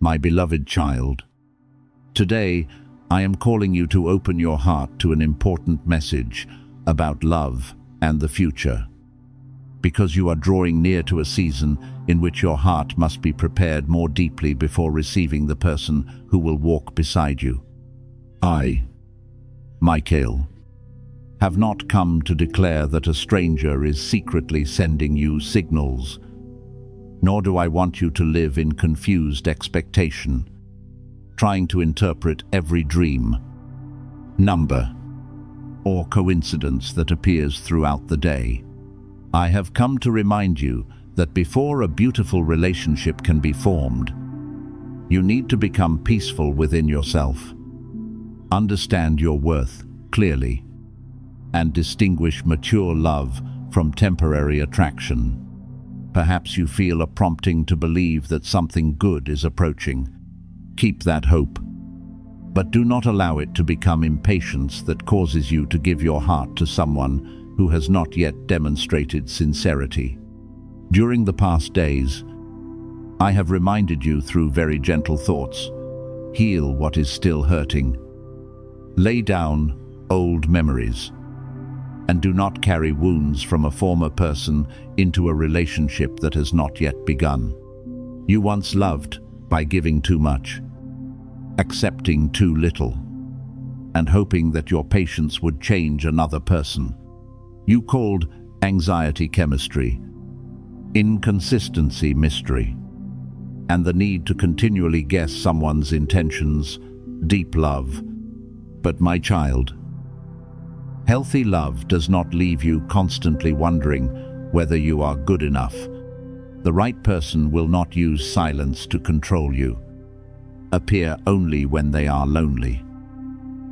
My beloved child, today I am calling you to open your heart to an important message about love and the future, because you are drawing near to a season in which your heart must be prepared more deeply before receiving the person who will walk beside you. I, Michael, have not come to declare that a stranger is secretly sending you signals, nor do I want you to live in confused expectation, trying to interpret every dream, number, or coincidence that appears throughout the day. I have come to remind you that before a beautiful relationship can be formed, you need to become peaceful within yourself, understand your worth clearly, and distinguish mature love from temporary attraction. Perhaps you feel a prompting to believe that something good is approaching. Keep that hope, but do not allow it to become impatience that causes you to give your heart to someone who has not yet demonstrated sincerity. During the past days, I have reminded you through very gentle thoughts. Heal what is still hurting. Lay down old memories, and do not carry wounds from a former person into a relationship that has not yet begun. You once loved by giving too much, accepting too little, and hoping that your patience would change another person. You called anxiety chemistry, inconsistency mystery, and the need to continually guess someone's intentions, deep love. But my child, healthy love does not leave you constantly wondering whether you are good enough. The right person will not use silence to control you, appear only when they are lonely,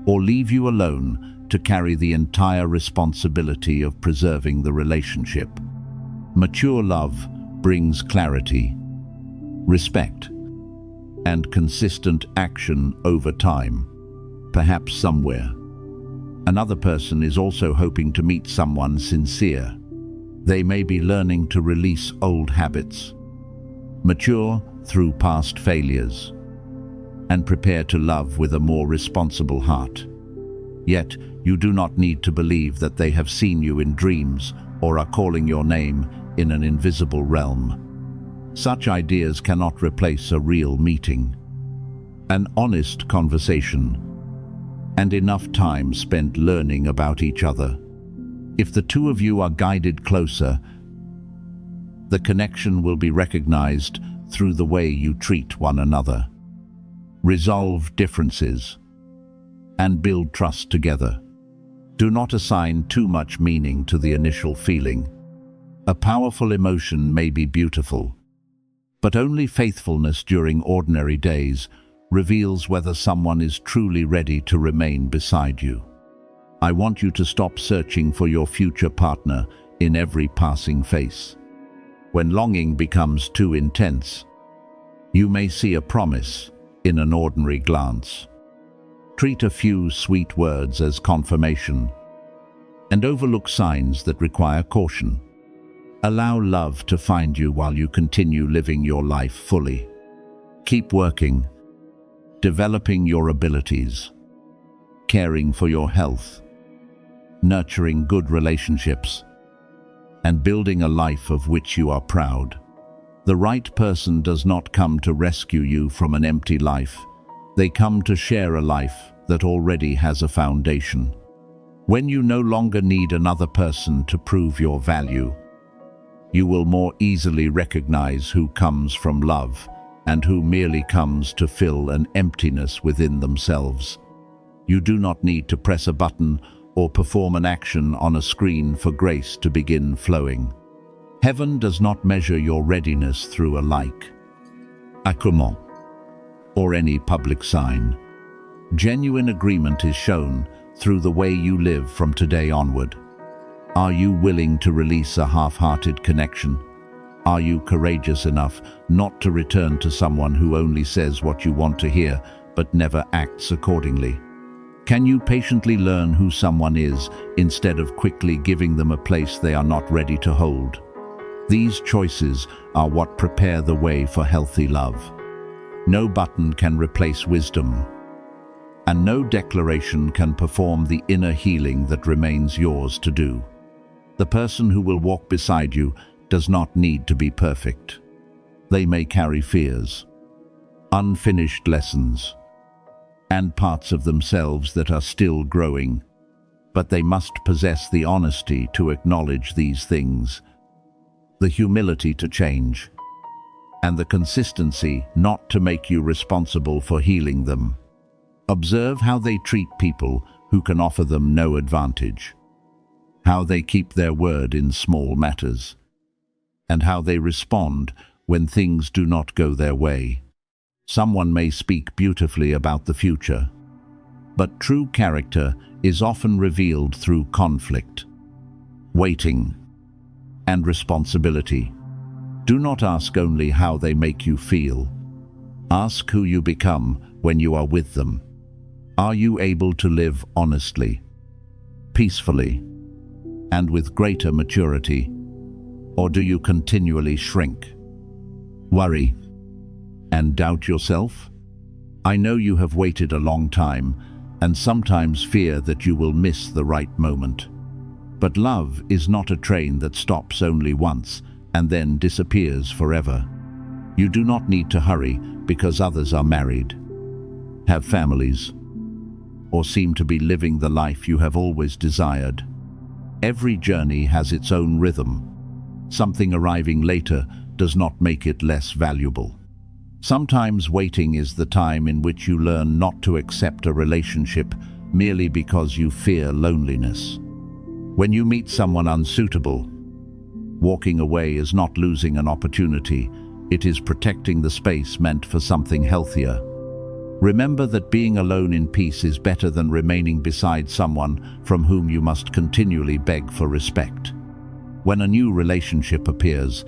or leave you alone to carry the entire responsibility of preserving the relationship. Mature love brings clarity, respect, and consistent action over time. Perhaps somewhere, another person is also hoping to meet someone sincere. They may be learning to release old habits, mature through past failures, and prepare to love with a more responsible heart. Yet, you do not need to believe that they have seen you in dreams or are calling your name in an invisible realm. Such ideas cannot replace a real meeting, an honest conversation, and enough time spent learning about each other. If the two of you are guided closer, the connection will be recognized through the way you treat one another. Resolve differences and build trust together. Do not assign too much meaning to the initial feeling. A powerful emotion may be beautiful, but only faithfulness during ordinary days reveals whether someone is truly ready to remain beside you. I want you to stop searching for your future partner in every passing face. When longing becomes too intense, you may see a promise in an ordinary glance. Treat a few sweet words as confirmation, and overlook signs that require caution. Allow love to find you while you continue living your life fully. Keep working, developing your abilities, caring for your health, nurturing good relationships, and building a life of which you are proud. The right person does not come to rescue you from an empty life. They come to share a life that already has a foundation. When you no longer need another person to prove your value, you will more easily recognize who comes from love and who merely comes to fill an emptiness within themselves. You do not need to press a button or perform an action on a screen for grace to begin flowing. Heaven does not measure your readiness through a like, a comment, or any public sign. Genuine agreement is shown through the way you live from today onward. Are you willing to release a half-hearted connection? Are you courageous enough not to return to someone who only says what you want to hear but never acts accordingly? Can you patiently learn who someone is instead of quickly giving them a place they are not ready to hold? These choices are what prepare the way for healthy love. No button can replace wisdom, and no declaration can perform the inner healing that remains yours to do. The person who will walk beside you does not need to be perfect. They may carry fears, unfinished lessons, and parts of themselves that are still growing, but they must possess the honesty to acknowledge these things, the humility to change, and the consistency not to make you responsible for healing them. Observe how they treat people who can offer them no advantage, how they keep their word in small matters, and how they respond when things do not go their way. Someone may speak beautifully about the future, but true character is often revealed through conflict, waiting, and responsibility. Do not ask only how they make you feel. Ask who you become when you are with them. Are you able to live honestly, peacefully, and with greater maturity? Or do you continually shrink, worry, and doubt yourself? I know you have waited a long time and sometimes fear that you will miss the right moment. But love is not a train that stops only once and then disappears forever. You do not need to hurry because others are married, have families, or seem to be living the life you have always desired. Every journey has its own rhythm. Something arriving later does not make it less valuable. Sometimes waiting is the time in which you learn not to accept a relationship merely because you fear loneliness. When you meet someone unsuitable, walking away is not losing an opportunity, it is protecting the space meant for something healthier. Remember that being alone in peace is better than remaining beside someone from whom you must continually beg for respect. When a new relationship appears,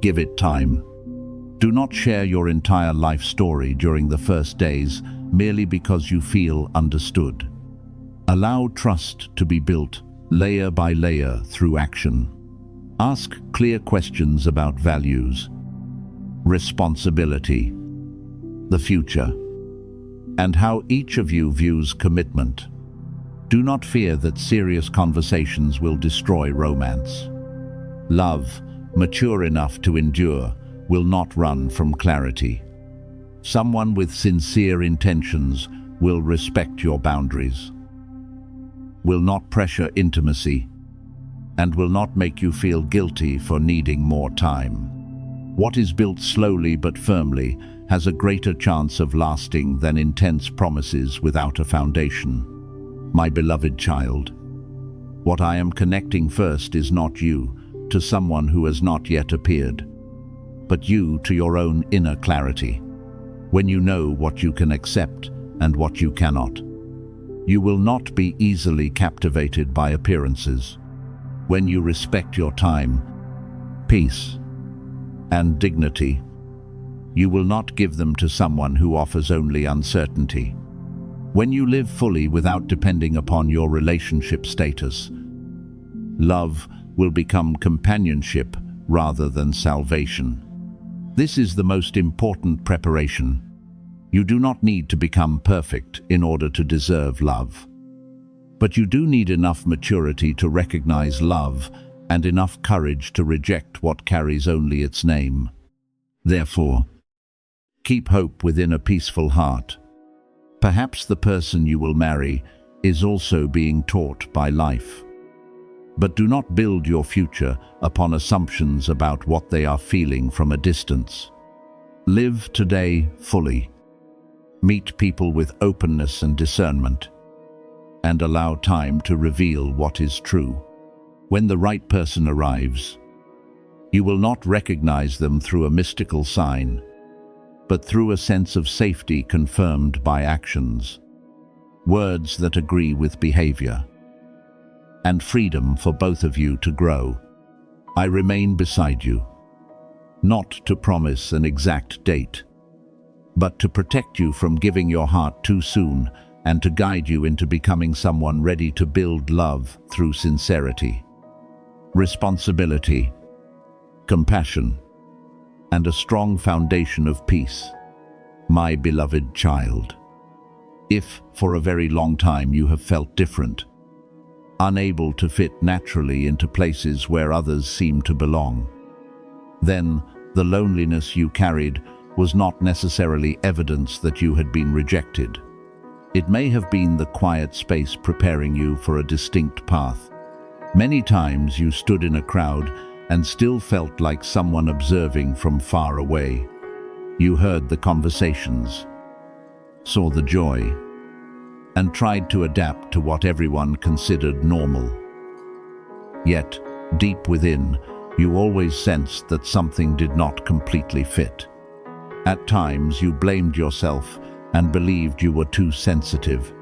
give it time. Do not share your entire life story during the first days merely because you feel understood. Allow trust to be built layer by layer through action. Ask clear questions about values, responsibility, the future, and how each of you views commitment. Do not fear that serious conversations will destroy romance. Love, mature enough to endure, will not run from clarity. Someone with sincere intentions will respect your boundaries, will not pressure intimacy, and will not make you feel guilty for needing more time. What is built slowly but firmly has a greater chance of lasting than intense promises without a foundation. My beloved child, what I am connecting first is not you to someone who has not yet appeared, but you to your own inner clarity. When you know what you can accept and what you cannot, you will not be easily captivated by appearances. When you respect your time, peace, and dignity, you will not give them to someone who offers only uncertainty. When you live fully without depending upon your relationship status, love will become companionship rather than salvation. This is the most important preparation. You do not need to become perfect in order to deserve love. But you do need enough maturity to recognize love and enough courage to reject what carries only its name. Therefore, keep hope within a peaceful heart. Perhaps the person you will marry is also being taught by life. But do not build your future upon assumptions about what they are feeling from a distance. Live today fully. Meet people with openness and discernment, and allow time to reveal what is true. When the right person arrives, you will not recognize them through a mystical sign, but through a sense of safety confirmed by actions, words that agree with behavior, and freedom for both of you to grow. I remain beside you, not to promise an exact date, but to protect you from giving your heart too soon and to guide you into becoming someone ready to build love through sincerity, responsibility, compassion, and a strong foundation of peace. My beloved child, if for a very long time you have felt different, unable to fit naturally into places where others seem to belong, then the loneliness you carried was not necessarily evidence that you had been rejected. It may have been the quiet space preparing you for a distinct path. Many times you stood in a crowd and still felt like someone observing from far away. You heard the conversations, saw the joy, and tried to adapt to what everyone considered normal. Yet, deep within, you always sensed that something did not completely fit. At times you blamed yourself and believed you were too sensitive,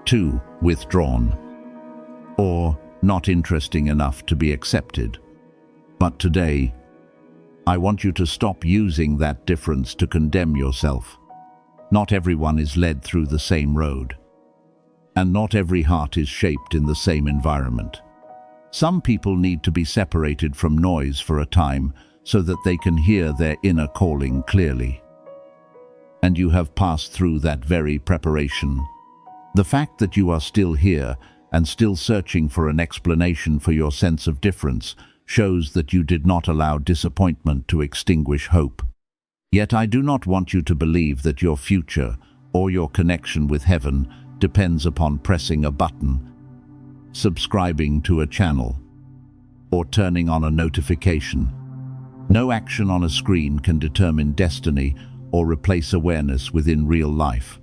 too withdrawn, or not interesting enough to be accepted. But today, I want you to stop using that difference to condemn yourself. Not everyone is led through the same road, and not every heart is shaped in the same environment. Some people need to be separated from noise for a time so that they can hear their inner calling clearly. And you have passed through that very preparation. The fact that you are still here and still searching for an explanation for your sense of difference shows that you did not allow disappointment to extinguish hope. Yet I do not want you to believe that your future or your connection with heaven depends upon pressing a button, subscribing to a channel, or turning on a notification. No action on a screen can determine destiny or replace awareness within real life.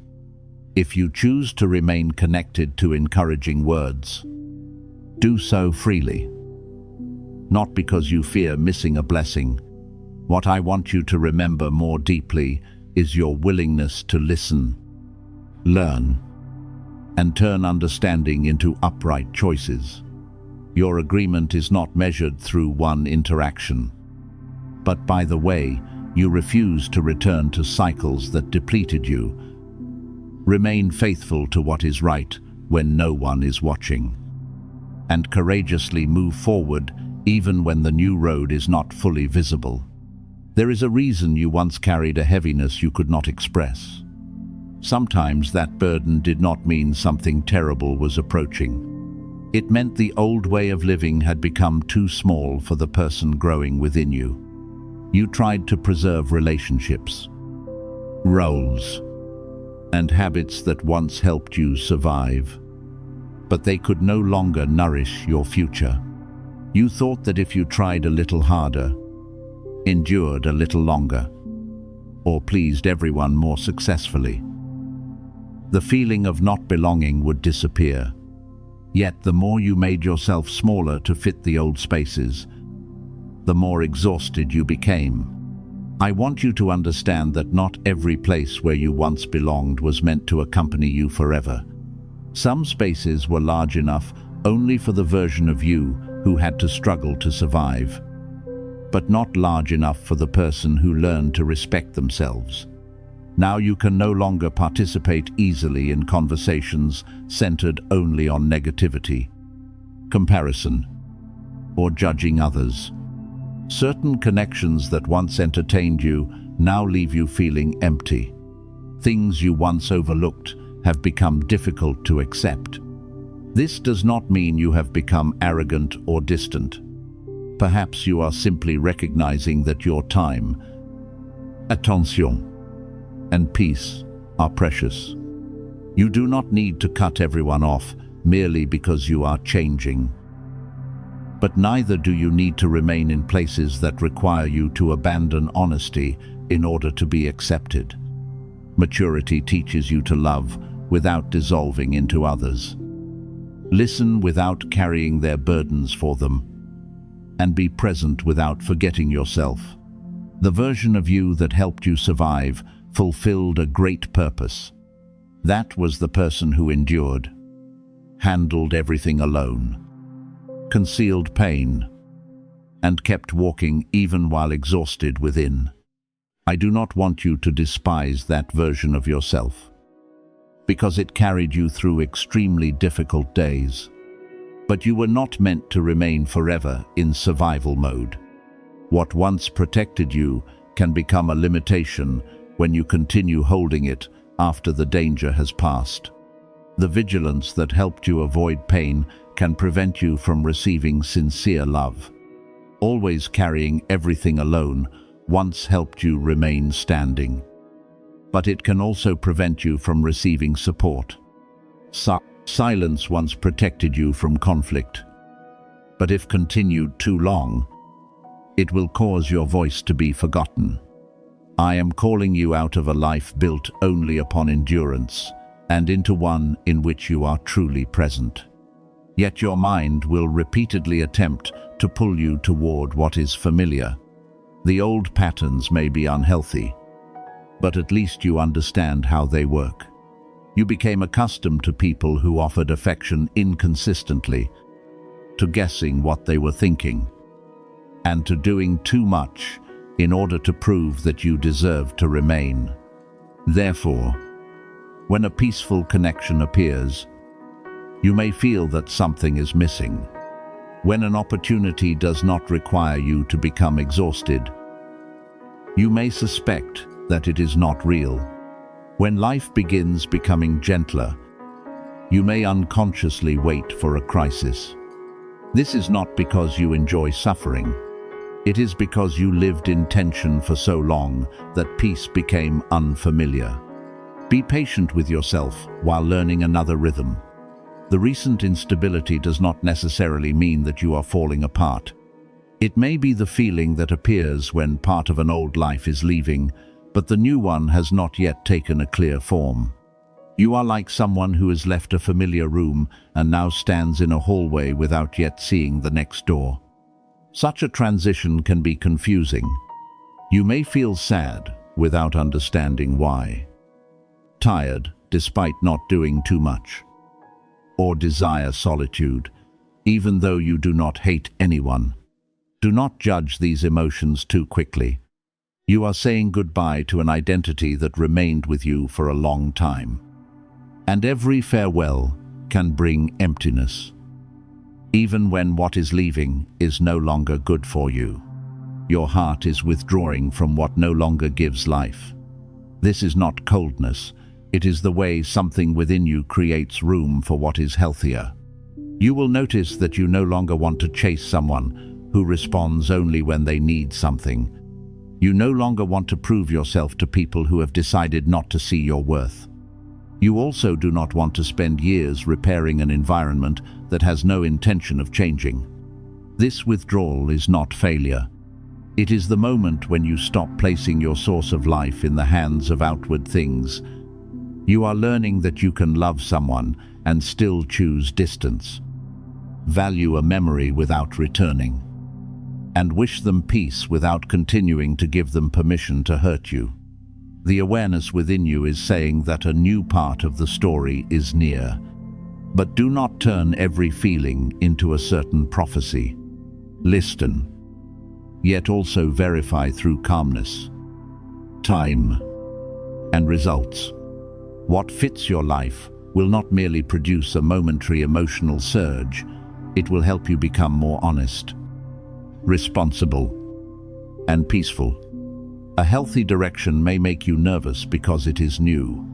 If you choose to remain connected to encouraging words, do so freely. Not because you fear missing a blessing. What I want you to remember more deeply is your willingness to listen, learn, and turn understanding into upright choices. Your agreement is not measured through one interaction, but by the way you refuse to return to cycles that depleted you. Remain faithful to what is right when no one is watching, and courageously move forward even when the new road is not fully visible. There is a reason you once carried a heaviness you could not express. Sometimes that burden did not mean something terrible was approaching. It meant the old way of living had become too small for the person growing within you. You tried to preserve relationships, roles, and habits that once helped you survive, but they could no longer nourish your future. You thought that if you tried a little harder, endured a little longer, or pleased everyone more successfully, the feeling of not belonging would disappear. Yet the more you made yourself smaller to fit the old spaces, the more exhausted you became. I want you to understand that not every place where you once belonged was meant to accompany you forever. Some spaces were large enough only for the version of you who had to struggle to survive, but not large enough for the person who learned to respect themselves. Now you can no longer participate easily in conversations centered only on negativity, comparison, or judging others. Certain connections that once entertained you now leave you feeling empty. Things you once overlooked have become difficult to accept. This does not mean you have become arrogant or distant. Perhaps you are simply recognizing that your time, attention, and peace are precious. You do not need to cut everyone off merely because you are changing. But neither do you need to remain in places that require you to abandon honesty in order to be accepted. Maturity teaches you to love without dissolving into others. Listen without carrying their burdens for them, and be present without forgetting yourself. The version of you that helped you survive fulfilled a great purpose. That was the person who endured, handled everything alone, concealed pain, and kept walking even while exhausted within. I do not want you to despise that version of yourself, because it carried you through extremely difficult days. But you were not meant to remain forever in survival mode. What once protected you can become a limitation when you continue holding it after the danger has passed. The vigilance that helped you avoid pain can prevent you from receiving sincere love. Always carrying everything alone once helped you remain standing. But it can also prevent you from receiving support. Silence once protected you from conflict. But if continued too long, it will cause your voice to be forgotten. I am calling you out of a life built only upon endurance and into one in which you are truly present. Yet your mind will repeatedly attempt to pull you toward what is familiar. The old patterns may be unhealthy, but at least you understand how they work. You became accustomed to people who offered affection inconsistently, to guessing what they were thinking, and to doing too much in order to prove that you deserve to remain. Therefore, when a peaceful connection appears, you may feel that something is missing. When an opportunity does not require you to become exhausted, you may suspect that it is not real. When life begins becoming gentler, you may unconsciously wait for a crisis. This is not because you enjoy suffering. It is because you lived in tension for so long that peace became unfamiliar. Be patient with yourself while learning another rhythm. The recent instability does not necessarily mean that you are falling apart. It may be the feeling that appears when part of an old life is leaving, but the new one has not yet taken a clear form. You are like someone who has left a familiar room and now stands in a hallway without yet seeing the next door. Such a transition can be confusing. You may feel sad without understanding why, tired despite not doing too much, or desire solitude, even though you do not hate anyone. Do not judge these emotions too quickly. You are saying goodbye to an identity that remained with you for a long time. And every farewell can bring emptiness, even when what is leaving is no longer good for you. Your heart is withdrawing from what no longer gives life. This is not coldness. It is the way something within you creates room for what is healthier. You will notice that you no longer want to chase someone who responds only when they need something. You no longer want to prove yourself to people who have decided not to see your worth. You also do not want to spend years repairing an environment that has no intention of changing. This withdrawal is not failure. It is the moment when you stop placing your source of life in the hands of outward things. You are learning that you can love someone and still choose distance, value a memory without returning, and wish them peace without continuing to give them permission to hurt you. The awareness within you is saying that a new part of the story is near. But do not turn every feeling into a certain prophecy. Listen, yet also verify through calmness, time, and results. What fits your life will not merely produce a momentary emotional surge, it will help you become more honest, responsible, and peaceful. A healthy direction may make you nervous because it is new,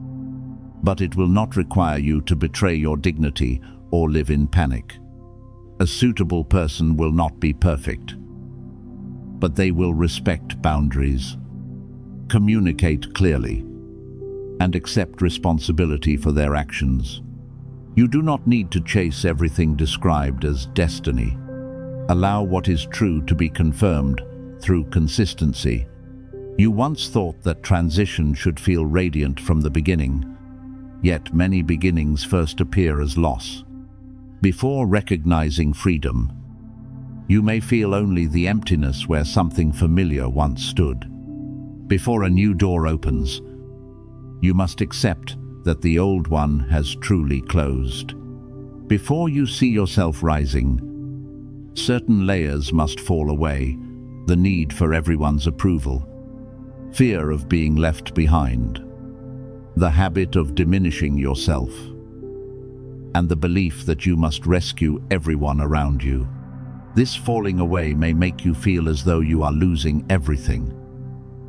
but it will not require you to betray your dignity or live in panic. A suitable person will not be perfect, but they will respect boundaries, communicate clearly, and accept responsibility for their actions. You do not need to chase everything described as destiny. Allow what is true to be confirmed through consistency. You once thought that transition should feel radiant from the beginning, yet many beginnings first appear as loss. Before recognizing freedom, you may feel only the emptiness where something familiar once stood. Before a new door opens, you must accept that the old one has truly closed. Before you see yourself rising, certain layers must fall away: the need for everyone's approval, fear of being left behind, the habit of diminishing yourself, and the belief that you must rescue everyone around you. This falling away may make you feel as though you are losing everything,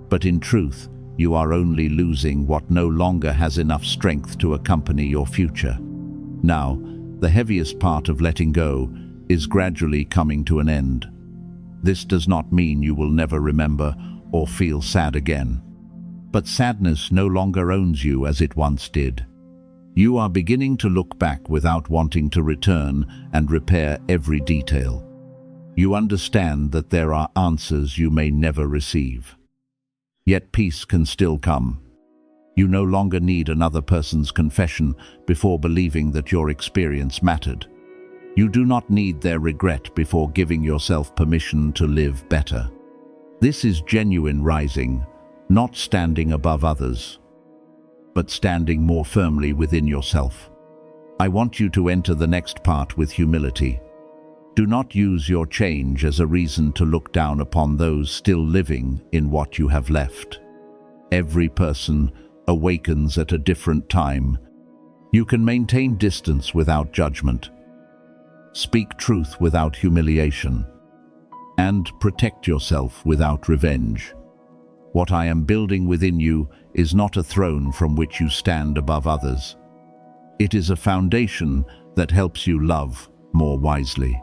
but in truth, you are only losing what no longer has enough strength to accompany your future. Now, the heaviest part of letting go is gradually coming to an end. This does not mean you will never remember or feel sad again. But sadness no longer owns you as it once did. You are beginning to look back without wanting to return and repair every detail. You understand that there are answers you may never receive. Yet peace can still come. You no longer need another person's confession before believing that your experience mattered. You do not need their regret before giving yourself permission to live better. This is genuine rising, not standing above others, but standing more firmly within yourself. I want you to enter the next part with humility. Do not use your change as a reason to look down upon those still living in what you have left. Every person awakens at a different time. You can maintain distance without judgment, speak truth without humiliation, and protect yourself without revenge. What I am building within you is not a throne from which you stand above others. It is a foundation that helps you love more wisely,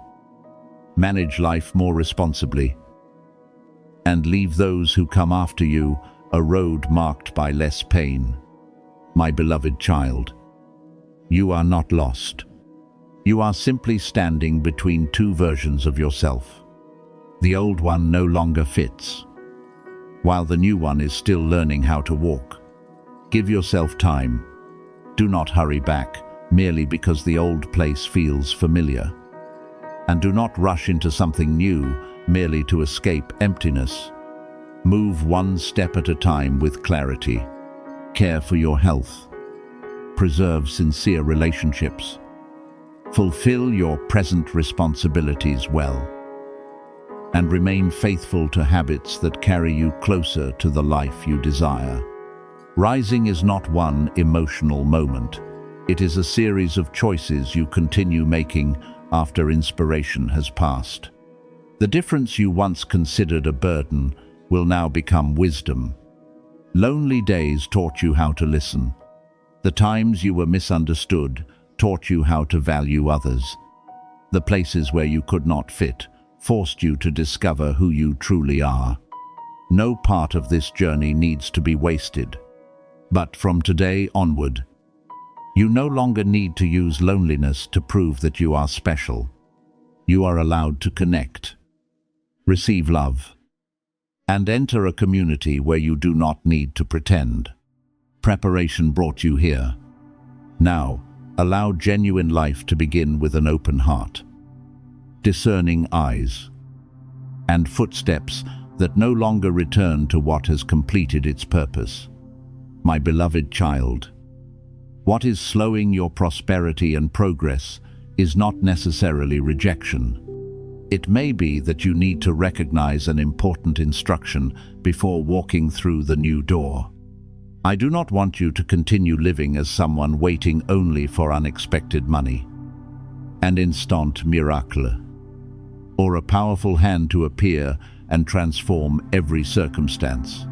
manage life more responsibly, and leave those who come after you a road marked by less pain. My beloved child, you are not lost. You are simply standing between two versions of yourself. The old one no longer fits, while the new one is still learning how to walk. Give yourself time. Do not hurry back merely because the old place feels familiar. And do not rush into something new merely to escape emptiness. Move one step at a time with clarity. Care for your health. Preserve sincere relationships. Fulfill your present responsibilities well. And remain faithful to habits that carry you closer to the life you desire. Rising is not one emotional moment. It is a series of choices you continue making after inspiration has passed. The difference you once considered a burden will now become wisdom. Lonely days taught you how to listen. The times you were misunderstood taught you how to value others. The places where you could not fit forced you to discover who you truly are. No part of this journey needs to be wasted. But from today onward, you no longer need to use loneliness to prove that you are special. You are allowed to connect, receive love, and enter a community where you do not need to pretend. Preparation brought you here. Now, allow genuine life to begin with an open heart, discerning eyes, and footsteps that no longer return to what has completed its purpose. My beloved child, what is slowing your prosperity and progress is not necessarily rejection. It may be that you need to recognize an important instruction before walking through the new door. I do not want you to continue living as someone waiting only for unexpected money, an instant miracle, or a powerful hand to appear and transform every circumstance.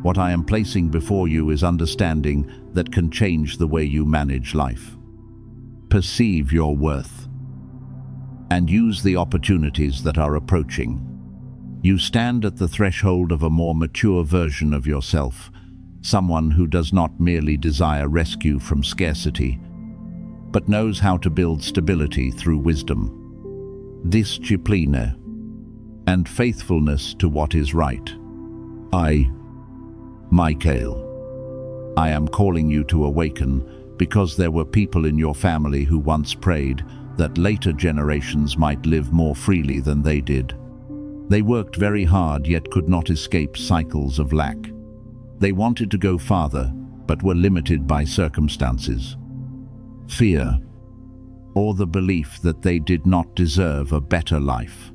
What I am placing before you is understanding that can change the way you manage life. Perceive your worth and use the opportunities that are approaching. You stand at the threshold of a more mature version of yourself, someone who does not merely desire rescue from scarcity, but knows how to build stability through wisdom, discipline, and faithfulness to what is right. Michael, I am calling you to awaken because there were people in your family who once prayed that later generations might live more freely than they did. They worked very hard yet could not escape cycles of lack. They wanted to go farther, but were limited by circumstances, fear, or the belief that they did not deserve a better life.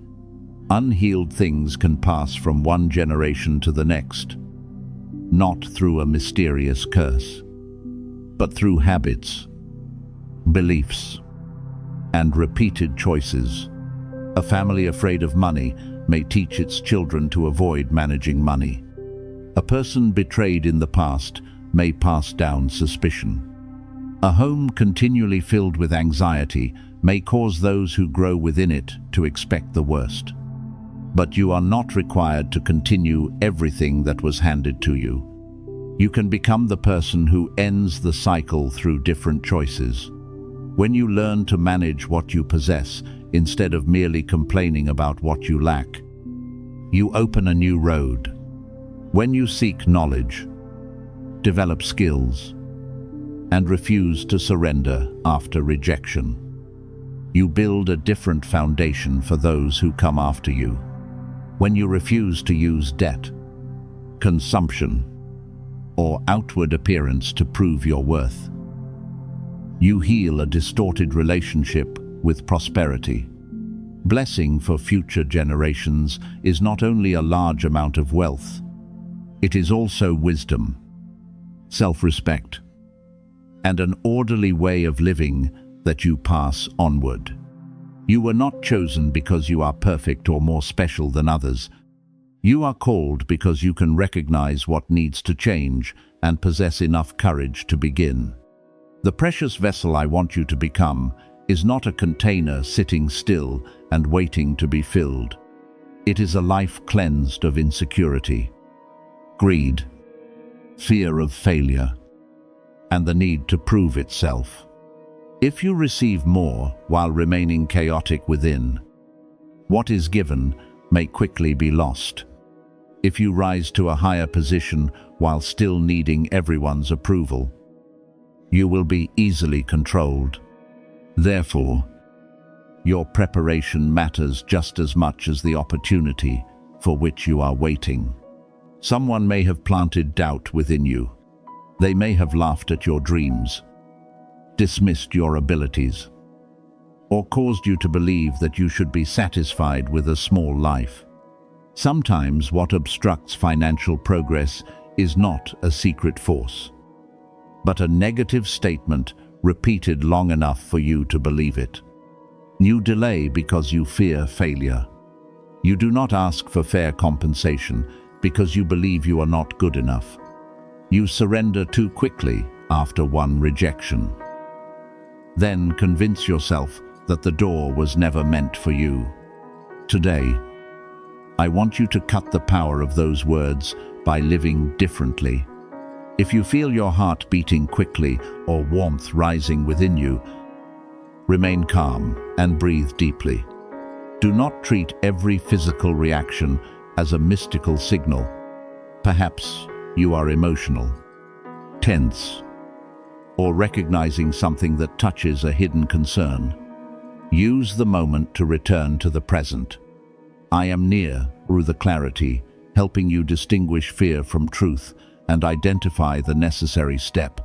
Unhealed things can pass from one generation to the next, not through a mysterious curse, but through habits, beliefs, and repeated choices. A family afraid of money may teach its children to avoid managing money. A person betrayed in the past may pass down suspicion. A home continually filled with anxiety may cause those who grow within it to expect the worst. But you are not required to continue everything that was handed to you. You can become the person who ends the cycle through different choices. When you learn to manage what you possess instead of merely complaining about what you lack, you open a new road. When you seek knowledge, develop skills, and refuse to surrender after rejection, you build a different foundation for those who come after you. When you refuse to use debt, consumption, or outward appearance to prove your worth, you heal a distorted relationship with prosperity. Blessing for future generations is not only a large amount of wealth, it is also wisdom, self-respect, and an orderly way of living that you pass onward. You were not chosen because you are perfect or more special than others. You are called because you can recognize what needs to change and possess enough courage to begin. The precious vessel I want you to become is not a container sitting still and waiting to be filled. It is a life cleansed of insecurity, greed, fear of failure, and the need to prove itself. If you receive more while remaining chaotic within, what is given may quickly be lost. If you rise to a higher position while still needing everyone's approval, you will be easily controlled. Therefore, your preparation matters just as much as the opportunity for which you are waiting. Someone may have planted doubt within you. They may have laughed at your dreams, dismissed your abilities, or caused you to believe that you should be satisfied with a small life. Sometimes what obstructs financial progress is not a secret force, but a negative statement repeated long enough for you to believe it. You delay because you fear failure. You do not ask for fair compensation because you believe you are not good enough. You surrender too quickly after one rejection. Then convince yourself that the door was never meant for you. Today, I want you to cut the power of those words by living differently. If you feel your heart beating quickly or warmth rising within you, remain calm and breathe deeply. Do not treat every physical reaction as a mystical signal. Perhaps you are emotional, tense, or recognizing something that touches a hidden concern. Use the moment to return to the present. I am near through the clarity, helping you distinguish fear from truth and identify the necessary step.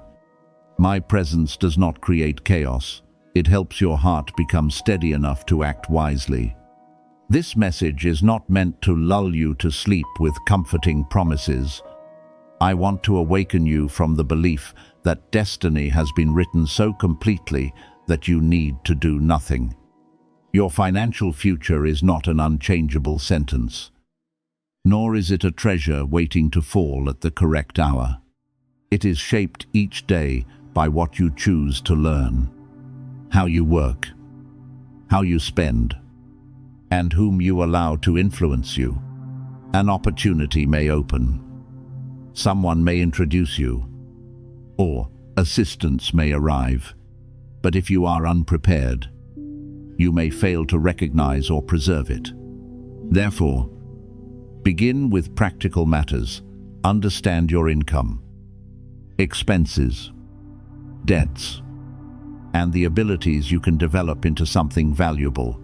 My presence does not create chaos. It helps your heart become steady enough to act wisely. This message is not meant to lull you to sleep with comforting promises. I want to awaken you from the belief that destiny has been written so completely that you need to do nothing. Your financial future is not an unchangeable sentence, nor is it a treasure waiting to fall at the correct hour. It is shaped each day by what you choose to learn, how you work, how you spend, and whom you allow to influence you. An opportunity may open. Someone may introduce you, or assistance may arrive. But if you are unprepared, you may fail to recognize or preserve it. Therefore, begin with practical matters. Understand your income, expenses, debts, and the abilities you can develop into something valuable.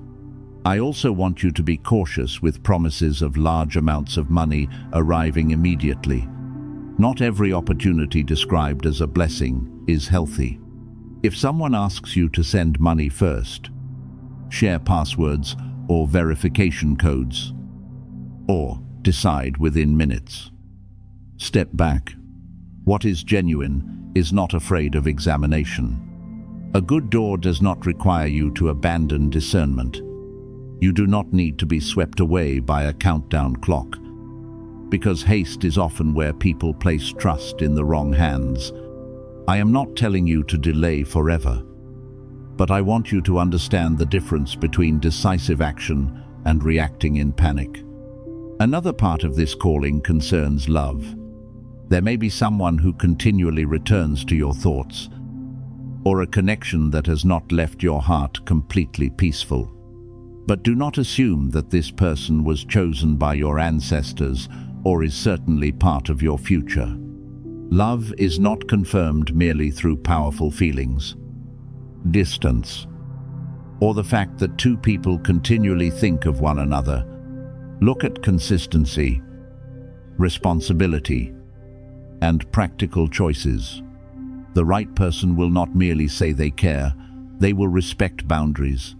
I also want you to be cautious with promises of large amounts of money arriving immediately. Not every opportunity described as a blessing is healthy. If someone asks you to send money first, share passwords or verification codes, or decide within minutes. Step back. What is genuine is not afraid of examination. A good door does not require you to abandon discernment. You do not need to be swept away by a countdown clock. because haste is often where people place trust in the wrong hands. I am not telling you to delay forever, but I want you to understand the difference between decisive action and reacting in panic. Another part of this calling concerns love. There may be someone who continually returns to your thoughts, or a connection that has not left your heart completely peaceful. But do not assume that this person was chosen by your ancestors or is certainly part of your future. Love is not confirmed merely through powerful feelings, distance, or the fact that two people continually think of one another. Look at consistency, responsibility, and practical choices. The right person will not merely say they care, they will respect boundaries,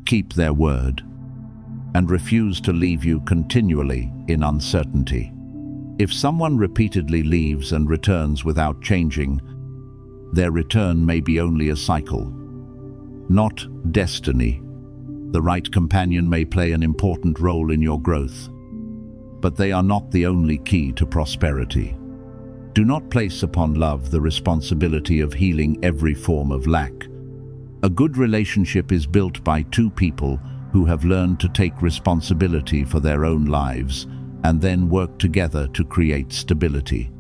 keep their word, and refuse to leave you continually in uncertainty. If someone repeatedly leaves and returns without changing, their return may be only a cycle, not destiny. The right companion may play an important role in your growth, but they are not the only key to prosperity. Do not place upon love the responsibility of healing every form of lack. A good relationship is built by two people who have learned to take responsibility for their own lives and then work together to create stability.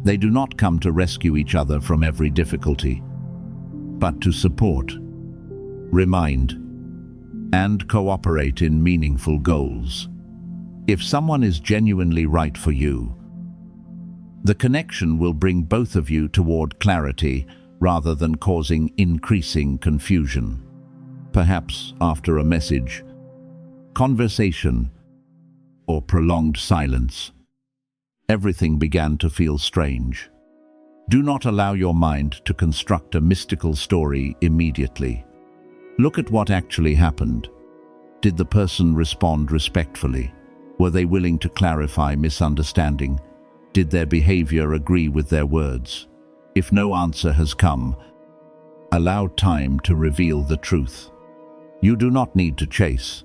They do not come to rescue each other from every difficulty, but to support, remind, and cooperate in meaningful goals. If someone is genuinely right for you, the connection will bring both of you toward clarity rather than causing increasing confusion. Perhaps after a message, conversation, or prolonged silence, everything began to feel strange. Do not allow your mind to construct a mystical story immediately. Look at what actually happened. Did the person respond respectfully? Were they willing to clarify misunderstanding? Did their behavior agree with their words? If no answer has come, allow time to reveal the truth. You do not need to chase,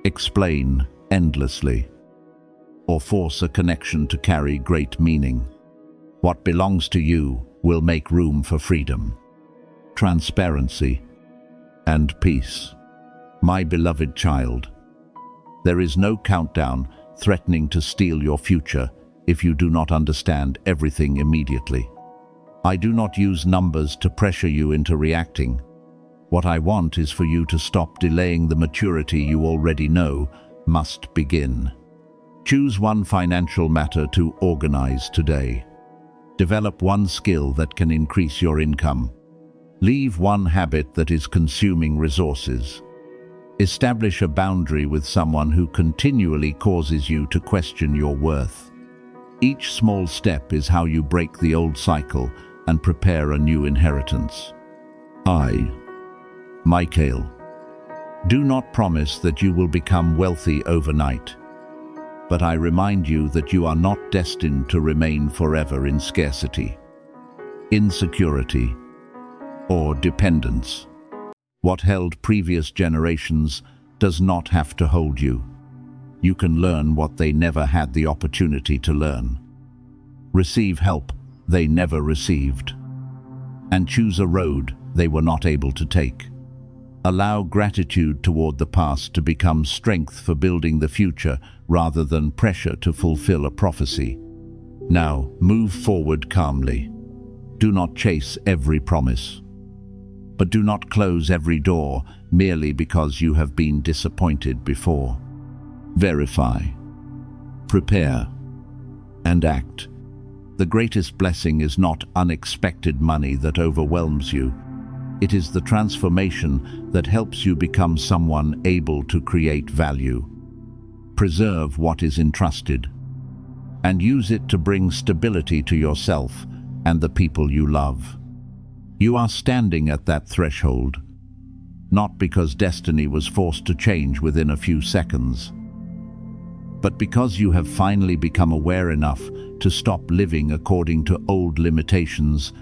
explain endlessly, or force a connection to carry great meaning. What belongs to you will make room for freedom, transparency, and peace. My beloved child, there is no countdown threatening to steal your future if you do not understand everything immediately. I do not use numbers to pressure you into reacting. What I want is for you to stop delaying the maturity you already know must begin. Choose one financial matter to organize today. Develop one skill that can increase your income. Leave one habit that is consuming resources. Establish a boundary with someone who continually causes you to question your worth. Each small step is how you break the old cycle and prepare a new inheritance. I, Michael, do not promise that you will become wealthy overnight, but I remind you that you are not destined to remain forever in scarcity, insecurity, or dependence. What held previous generations does not have to hold you. You can learn what they never had the opportunity to learn. Receive help they never received, and choose a road they were not able to take. Allow gratitude toward the past to become strength for building the future rather than pressure to fulfill a prophecy. Now, move forward calmly. Do not chase every promise, but do not close every door merely because you have been disappointed before. Verify, prepare, and act. The greatest blessing is not unexpected money that overwhelms you. It is the transformation that helps you become someone able to create value. Preserve what is entrusted, and use it to bring stability to yourself and the people you love. You are standing at that threshold, not because destiny was forced to change within a few seconds, but because you have finally become aware enough to stop living according to old limitations